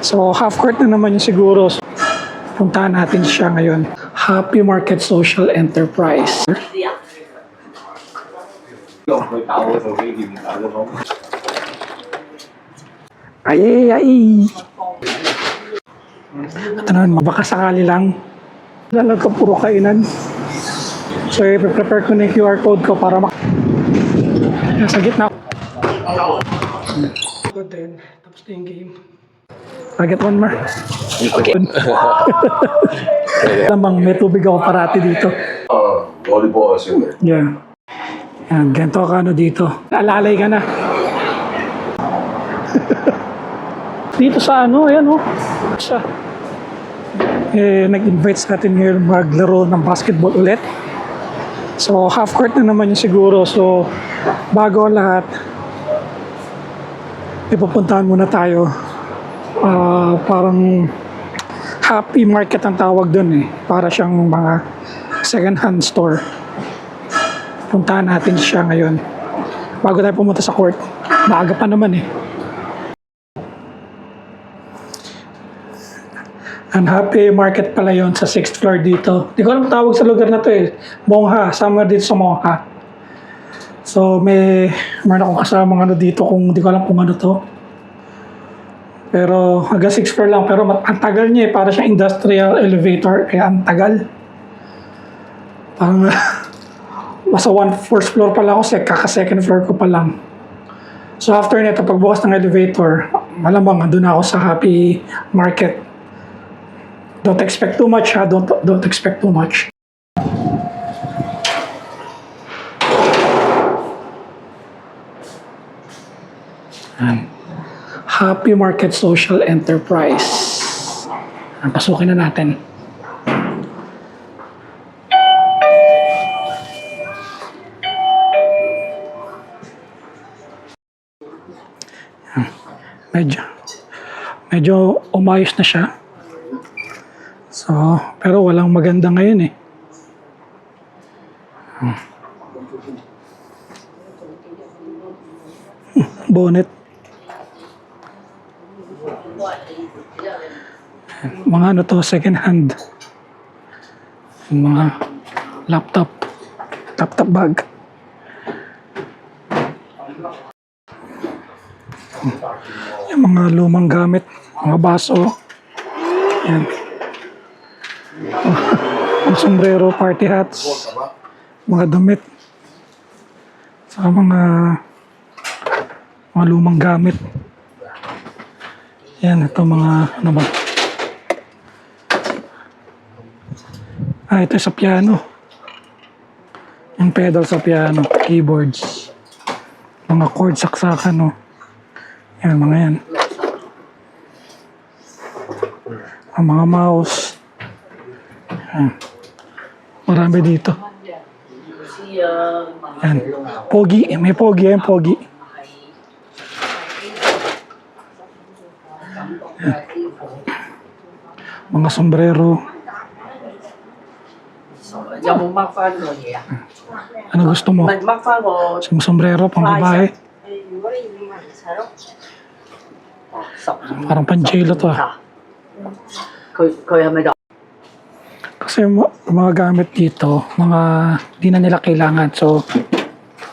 So half court na naman yung siguro. So, puntahan natin siya ngayon. Happy Market Social Enterprise. Ay. Ito naman, baka sakali lang. Lalag ka puro kainan. So, i-prepare ko na yung QR code ko para sa gitna. Good then. Tapos na yung game. Target one more. Okay. Lamang may tubig ako parati dito. Volleyball siguro. Yeah. Yan, ganito ka ano dito. Alalay ka na. Dito sa ano, ayan oh. Siya. Nag-invite sa atin ngayon maglaro ng basketball ulit. So, half court na naman yung siguro. So, bago ang lahat, ipupuntahan muna tayo. Parang happy market ang tawag dun eh. Para siyang mga second hand store. Puntahan natin siya ngayon. Bago tayo pumunta sa court. Maaga pa naman eh. Ang happy market pala yon sa 6th floor dito. Di ko alam tawag sa lugar na to eh. Mongha. Somewhere dito sa Mongha. So meron akong kasamang ano dito kung di ko alam kung ano to. Pero hanggang 6th floor lang. Pero ang tagal niya eh. Para siyang industrial elevator. Kaya ang tagal. Parang masa first floor pa lang ako. Kaka-second floor ko pa lang. So after nito, pagbukas ng elevator, malamang andun na ako sa happy market. Don't expect too much ha. Don't expect too much. Happy Market Social Enterprise. Pasukin na natin. Medyo umayos na siya. So, pero walang maganda ngayon eh. Bonnet. Mga ano to, second hand. Mga laptop bag. Yung mga lumang gamit, mga baso. Yan. Mga sombrero, party hats, mga damit, saka mga lumang gamit. Yan, ito mga ano ba? Ito sa piano. Yung pedal sa piano, keyboards, mga chord saksakan, no? Yan, mga yan. Ang mga mouse. Yan. Marami dito. Yan. Pogi. May pogi yan, pogi. Yan. Mga sombrero. Ano gusto mo? Yung sombrero, pang babae. Parang panchilo to ah. Kasi mga gamit dito, mga di na nila kailangan. So,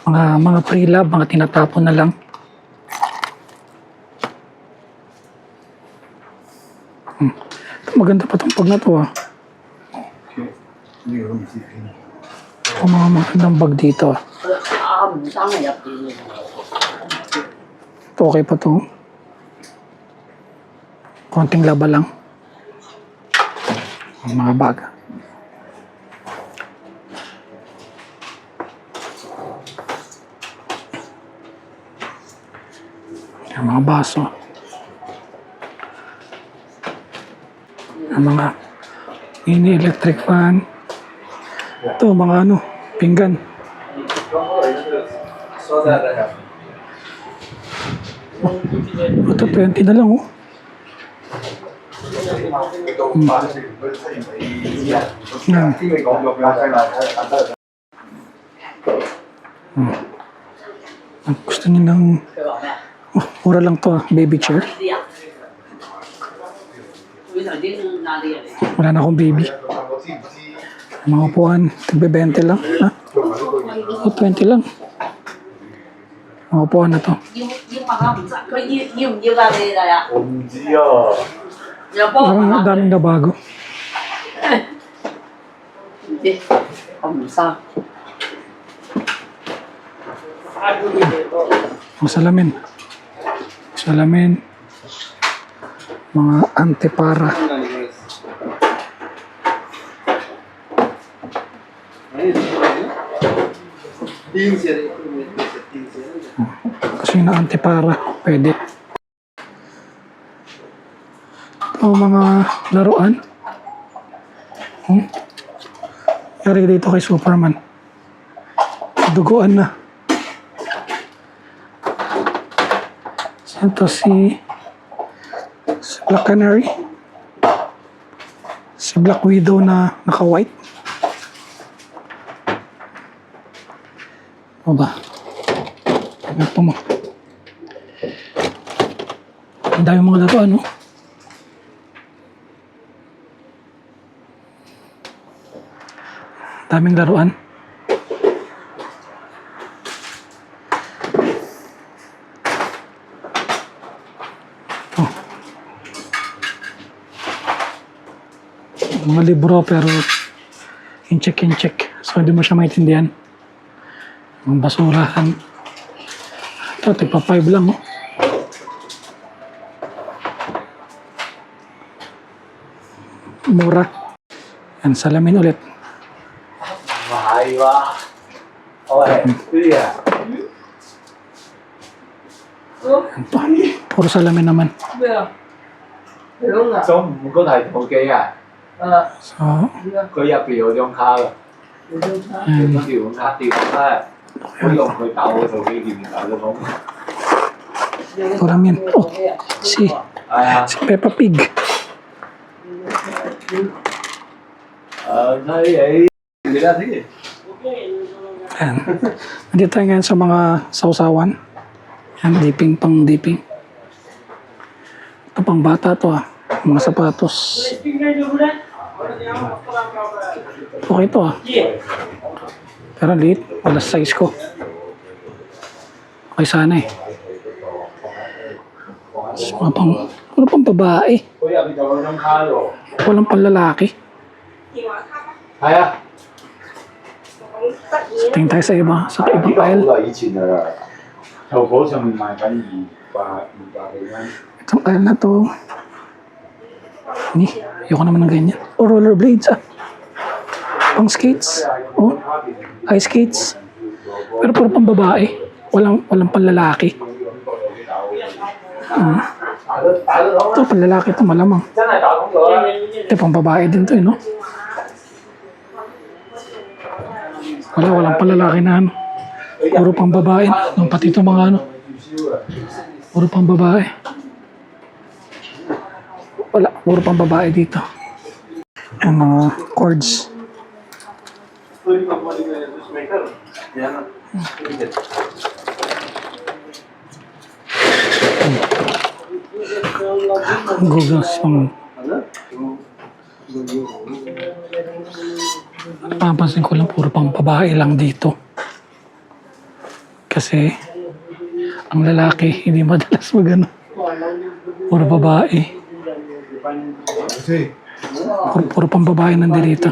mga pre-lab, mga tinatapon na lang. Maganda pa itong pag na to ah. Mga magandang bag dito ah. Ito okay pa to. Konting laba lang. Ang mga bag. Ang mga baso. Ang mga mini electric fan. Ito, mga ano, pinggan. Ito, 20 na lang oh. Gusto niyo ng mura lang to, baby chair. Wala na akong baby. Mga upuan, tigbe-20 lang. Ha? O, 20 lang. Mga upuan na to. Parang daming na bago. Salamin. Salamin. Mga antepara. Kasi na antepara. Pwede. O mga laruan. Yari dito kay Superman. Duguan na. Ito si Black Canary. Si Black Widow na naka-white. O ba? Ito mo. Ang dami mga laruan, no? Daming laruan. Mga libro pero in-check. So hindi mo siya maintindihan. Ang basurahan. Ito, tipa 5 lang, oh. Mura. Yan, salamin ulit. Yan pa. Puro salamin naman. Số một có thầy một kia à? So, Có nhập biểu trong kha rồi. yan. Có tiểu kha tiểu kha. Có dùng cái tàu rồi cái gì tạo cho nó. Ito lang yan. Oh, si Peppa Pig. Thấy vậy. Người ta thấy gì? Yan. Nandito tayo ngayon sa mga sausawan. Yan, pang dipping. Ito pang bata to, ah. Mga sapatos. Okay to, ah. Pero liit. Wala sa size ko. Okay sana eh. So, wala pang babae. Có nhập biểu trong kha rồi. Walang pang lalaki. Hay à? Tingin tayo sa iba. Sa ibang aisle. 以前啊，淘寶上面賣緊200幾蚊。 Itong aisle na to. Ni, ayoko naman ng ganyan. O rollerblades, ah. Pang skates. O, ice skates. Pero puro pang babae. Walang pang lalaki. Ito, pang lalaki ito malamang.真係打通咗啦！ Ito, pang babae din to, eh, no? Walang pang lalaki na ano. Puro pang babae. Nung pati ito mga ano. Puro pang babae. Wala, puro pang babae dito. Ang mga cords. Googles pang... Napapansin ko lang puro pang babae lang dito. Kasi ang lalaki hindi madalas magano. Puro babae. Puro pang babae nandito.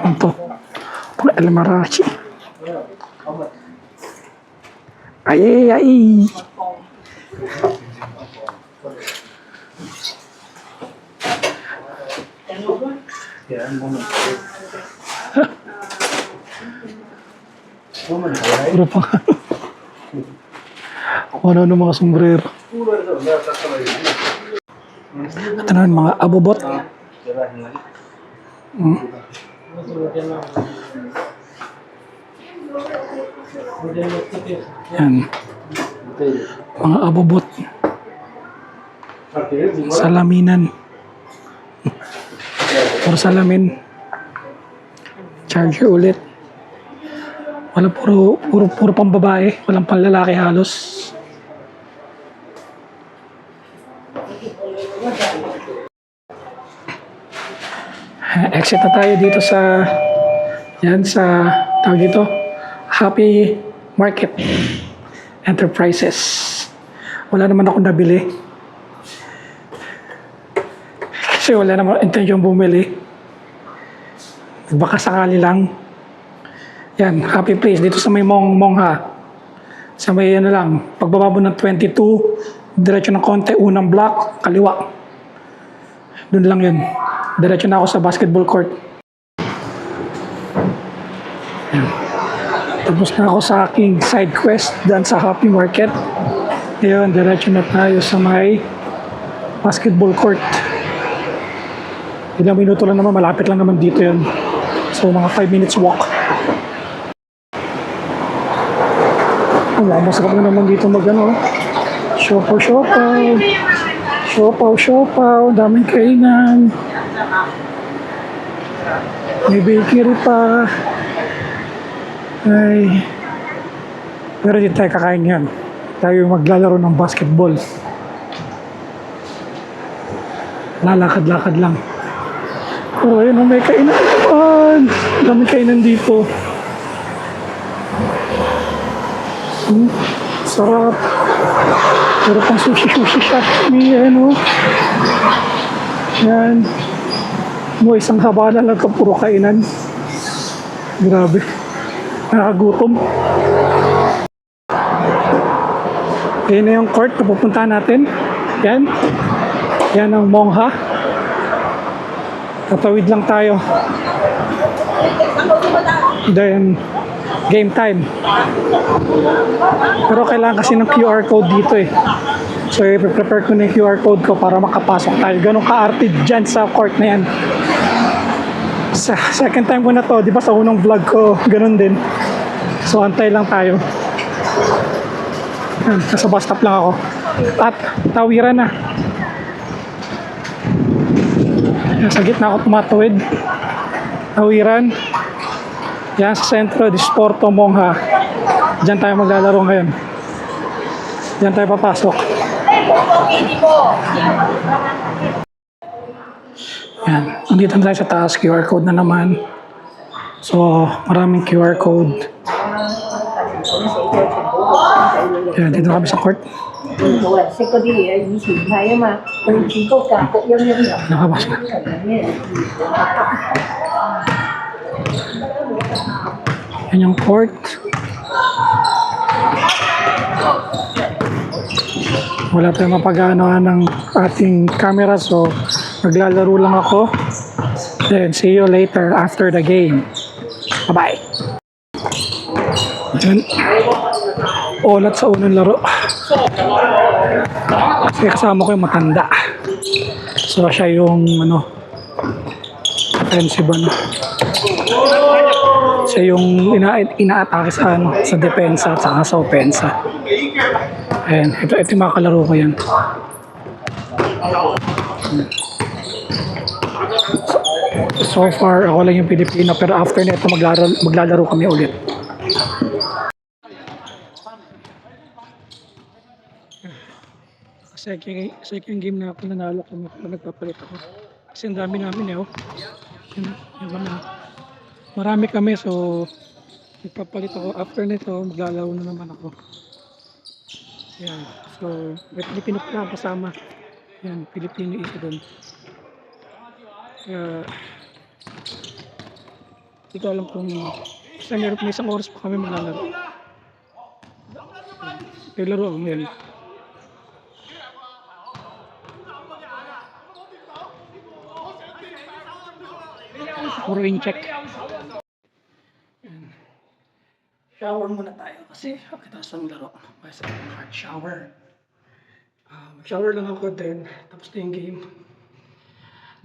Ito. Puro Elmarachi. Ay. Puro pang ano mga sombrero. Ito naman mga abobot. Yan. Mga abobot. Salaminan. Puro salamin. Charger ulit. Wala puro pang babae. Walang pang lalaki halos. Exit na tayo dito sa tawag dito Happy Market Enterprises. Wala naman akong nabili kasi wala naman intention bumili, baka sakali lang. Yan, happy place dito sa may Mongha, sa may lang pagbaba mo ng 22 diretso ng konti, unang block kaliwa, dun lang yun. Diretso na ako sa basketball court. Yan. Tapos na ako sa aking side quest dyan sa Happy Market. Ngayon, diretso na tayo sa may basketball court. Ilang minuto lang naman, malapit lang naman dito yun. So, mga 5 minutes walk. Wala, masarap na naman dito siopaw. Daming kainan. May bakery pa. Ay. Pero di tayo kakain yan. Tayo maglalaro ng basketball. Lalakad-lakad lang. Pero ayun, may kainan naman. Daming kainan dito. Sarap. Pero pang sushi shop. Yan. Isang haba na lang ito, puro kainan. Grabe. Nakakagutom. Yan na yung court na pupuntahan natin. Yan. Yan ang Mongha. Tatawid lang tayo. Then, game time. Pero kailangan kasi ng QR code dito eh. So, i-prepare ko na yung QR code ko para makapasok tayo. Ganun ka-arte dyan sa court na yan. Sa second time ko na to, di ba sa unang vlog ko, ganun din. So, antay lang tayo. Nasa bus stop lang ako. At, tawiran na. Sa gitna ako tumatawid. Tawiran. Yan sa sentro, Disporto, Mongha. Diyan tayo maglalaro ngayon. Diyan tayo papasok. Yan. Nandito na tayo sa taas. QR code na naman. So, maraming QR code. Yan, dito kami sa court. Nakabas na. Yan yung court. Wala tayong mapag-aanohan ng ating camera, so maglalaro lang ako. Then, see you later after the game. Bye-bye. Yan. Olat sa unang laro. Kasi kasama ko yung matanda. So, siya yung, offensive, siya yung ina-atake sa depensa at saka sa opensa. Ayan, ito yung mga kalaro ko yan. So far, ako lang yung Pilipino, pero after nito maglalaro kami ulit. Second game na ako, nanalo kami pag nagpapalit ako. Kasi ang dami namin marami kami, so nagpapalit ako. After nito, maglalaro na naman ako. Yan. So, may Pilipino pa kasama. Yan, Pilipino isa doon. Kaya, hindi ko alam kung may isang oras pa kami maglalaro. Naglaro ako ngayon. Puro in-check. Shower muna tayo kasi pagkatapos ng laro. Basta hard shower. Mag-shower lang ako din. Tapos na yung game.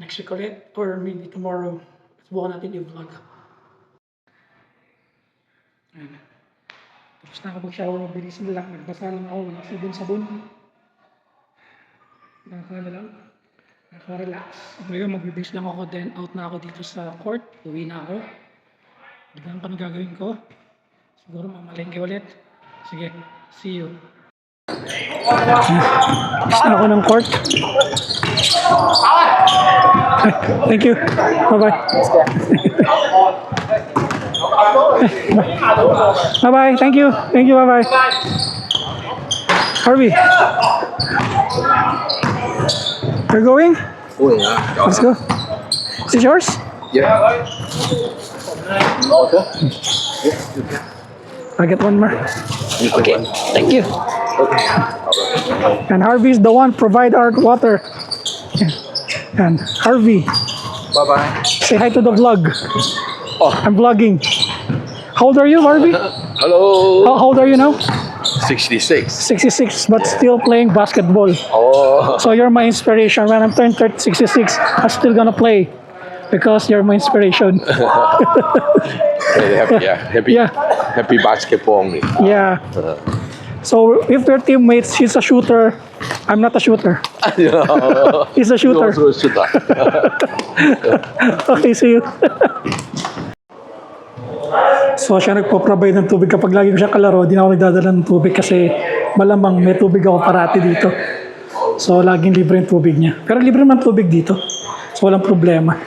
Next week ulit or maybe tomorrow. Subukan natin yung vlog. Ayan. Tapos na ako mag-shower. Mabilis na lang. Nagbasa lang ako. Walang sabon. Nakaka-relax. Ngayon magbibis lang ako, then out na ako dito sa court. Uwi na ako. Tignan ko anong gagawin ko. Siguro mamalengke ulit. Sige, see you. Isa ako ng court. Thank you. Bye-bye. Bye-bye. Thank you. Thank you. Bye-bye. Harvey. You're going? Going, huh? Let's go. Is it yours? Yeah. I get one more. Okay. Thank you. And Harvey's the one provide our water. And Harvey, Bye-bye. say hi to the vlog. Oh. I'm vlogging. How old are you, Harvey? Hello. How old are you now? 66. 66, but still playing basketball. Oh. So you're my inspiration. When I'm turned 66, I'm still gonna play because you're my inspiration. Very happy, yeah. Happy, Yeah. happy basketball only. Yeah. So if we're teammates, he's a shooter. I'm not a shooter. He's a shooter. Also a shooter. Okay, see you. So siya nagpo-provide ng tubig kapag lagi ko siya kalaro, di na ako nagdadala ng tubig kasi malamang may tubig ako parati dito. So laging libre yung tubig niya. Pero libre naman tubig dito. So walang problema.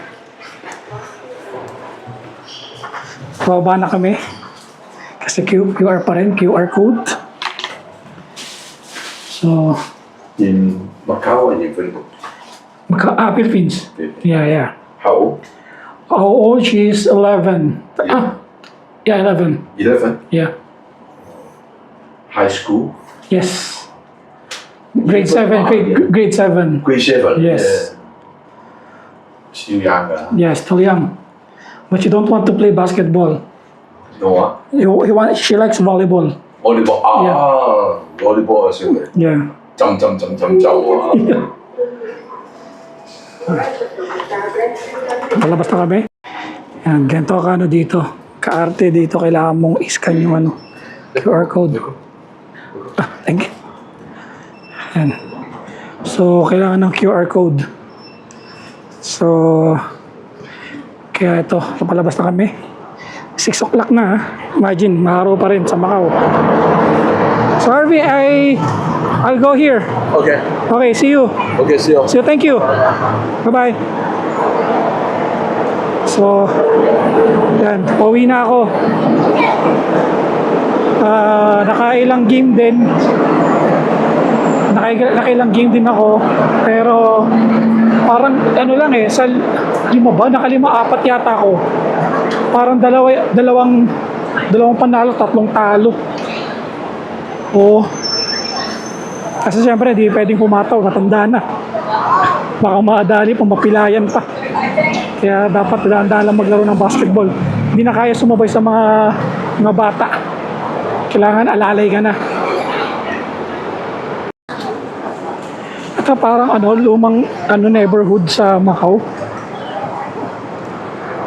Bababa na kami. Kasi QR pa rin, QR code. So, In Macau and in Philippines. Philippines. Yeah, yeah. How old? How old? She's 11. Yeah, 11. 11. Yeah. High school. Yes. Grade 7. Grade 7. Grade 7. Yes. Yeah. Still young. Yeah, still young. But she don't want to play basketball. You know what? She likes volleyball. Volleyball. Volleyball as well. Yeah. Jump. Palabas na kami. Yan, ganito ka ano dito. Kaarte dito. Kailangan mong iscan yung ano, QR code. Thank you. Yan. So, kailangan ng QR code. So, kaya ito, papalabas na kami. 6 o'clock na ha. Imagine, maharo pa rin sa Macau. So, Harvey, I'll go here. Okay. Okay, see you. Okay, see you. So, thank you. Bye-bye. So, yan. Pauwi na ako. Nakailang game din. Nakailang game din ako. Pero, parang ano lang eh. Sa 5 ba? Apat yata ako. Parang dalawang panalo, 3 talo. Oo. Kasi siyempre, di pwedeng pumataw, matanda na. Baka madali pa, mapilayan pa. Kaya dapat dahan-dahan lang maglaro ng basketball. Hindi na kaya sumabay sa mga bata. Kailangan alalay ka na. Ito parang lumang neighborhood sa Macau.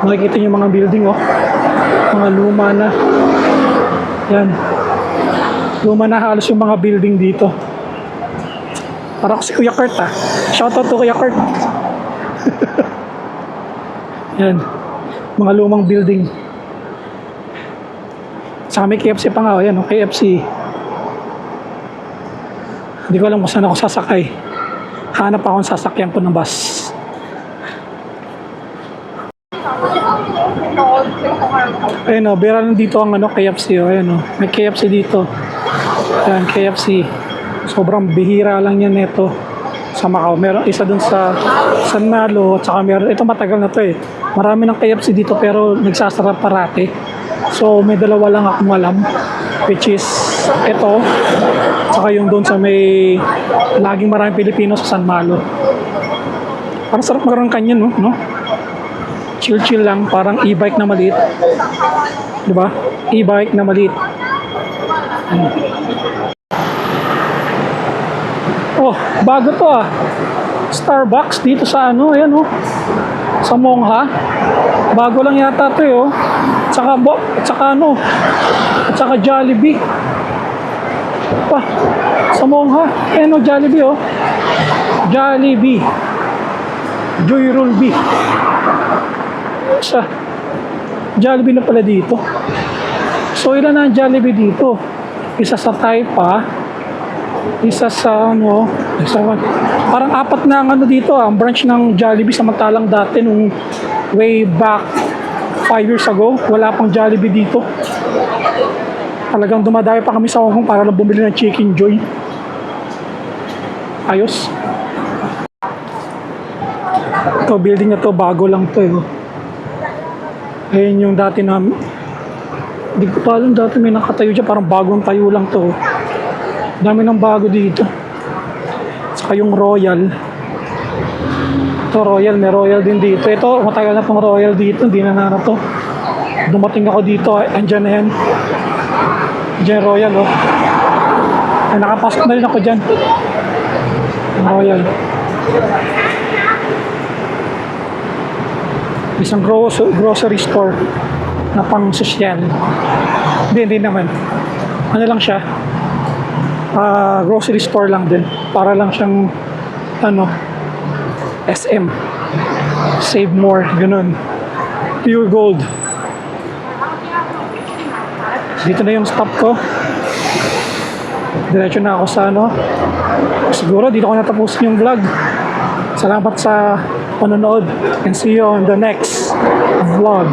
Makikita niyo yung mga building, oh. Mga luma na. Yan. Luma na halos yung mga building dito. Para ko si Kuya Kurt, ah. Shoutout to Kuya Kurt. Yan. Mga lumang building. Saka may KFC pa nga, oh. Yan, oh, KFC. Hindi ko alam kung saan ako sasakay. Hanap ako ng sasakyan ko ng bus. Ayun o, bira lang dito ang KFC o. Ayun o, may KFC dito. Ayan, KFC. Sobrang bihira lang yan neto sa Macau. Meron isa dun sa San Malo, at saka meron, ito matagal na to eh. Marami ng KFC dito pero nagsasarap parati. So may dalawa lang akong alam, which is ito, saka yung doon sa may laging maraming Pilipino sa San Malo. Parang sarap magkaroon kanyan, no? Chill lang, parang e-bike na maliit. Diba? E-bike na maliit. Oh, bago to ah. Starbucks dito sa ayan oh. Sa Mongha. Bago lang yata to eh oh. At saka Jollibee. Pa, sa Mongha. Ayan oh, Jollibee oh. Jollibee. Joyrolbee. Siya. Jollibee na pala dito. So, ilan na ang Jollibee dito? Isa sa Taipa, isa sa ano, parang apat na ang ano dito, ang branch ng Jollibee, samantalang dati nung way back 5 years ago, wala pang Jollibee dito. Talagang dumadayo pa kami sa Hong Kong para lang bumili ng Chicken Joy. Ayos. Ito, building na to, bago lang to eh. Ayun yung dati namin. Hindi ko pa alam, dati may nakatayo dyan, parang bagong tayo lang to. Dami ng bago dito. Saka yung Royal. Ito Royal, may Royal din dito. Ito, matagal na itong Royal dito, hindi na to. Dumating ako dito, andyan na yan. Andyan Royal, oh. Ay, nakapasok na rin ako dyan. Royal. Isang grocery store na pang sosyal. Hindi naman. Ano lang siya? Grocery store lang din. Para lang siyang ano, SM. Save more, ganun. Pure gold. Dito na yung stop ko. Diretso na ako sa ano. Siguro dito ko natapusin yung vlog. Salamat sa panonood and see you on the next vlog.